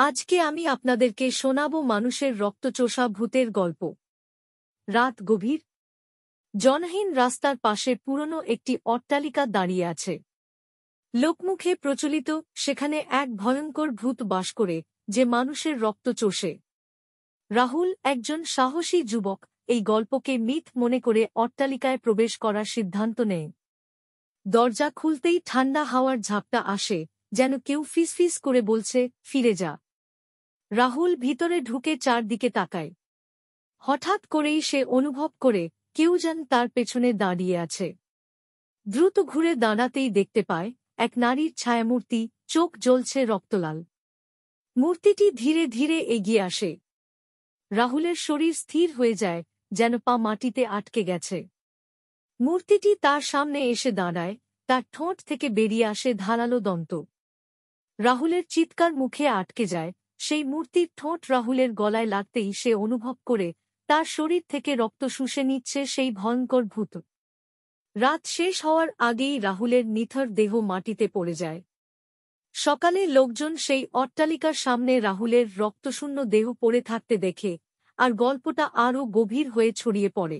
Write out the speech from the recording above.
আজকে আমি আপনাদেরকে শোনাব মানুষের রক্তচোষা ভূতের গল্প। রাত গভীর। জনহীন রাস্তার পাশে পুরনো একটি অট্টালিকা দাঁড়িয়ে আছে। লোকমুখে প্রচলিত সেখানে এক ভয়ঙ্কর ভূত বাস করে, যে মানুষের রক্ত চোষে। রাহুল, একজন সাহসী যুবক, এই গল্পকে মিথ মনে করে অট্টালিকায় প্রবেশ করার সিদ্ধান্ত নেয়। দরজা খুলতেই ঠান্ডা হাওয়ার ঝাপটা আসে, যেন কেউ ফিসফিস করে বলছে, ফিরে যা। রাহুল ভিতরে ঢুকে চারদিকে তাকায়। হঠাৎ করেই সে অনুভব করে কেউ যেন তার পেছনে দাঁড়িয়ে আছে। দ্রুত ঘুরে দাঁড়াতেই দেখতে পায় এক নারীর ছায়ামূর্তি, চোখ জ্বলছে রক্তলাল। মূর্তিটি ধীরে ধীরে এগিয়ে আসে। রাহুলের শরীর স্থির হয়ে যায়, যেন পা মাটিতে আটকে গেছে। মূর্তিটি তার সামনে এসে দাঁড়ায়, তার ঠোঁট থেকে বেরিয়ে আসে ধারালো দন্ত। রাহুলের চিৎকার মুখে আটকে যায়। সেই মূর্তির ঠোঁট রাহুলের গলায় লাগতেই সে অনুভব করে তার শরীর থেকে রক্ত শুষে নিচ্ছে সেই ভয়ঙ্কর ভূত। রাত শেষ হওয়ার আগেই রাহুলের নিথর দেহ মাটিতে পড়ে যায়। সকালে লোকজন সেই অট্টালিকার সামনে রাহুলের রক্তশূন্য দেহ পড়ে থাকতে দেখে, আর গল্পটা আরও গভীর হয়ে ছড়িয়ে পড়ে।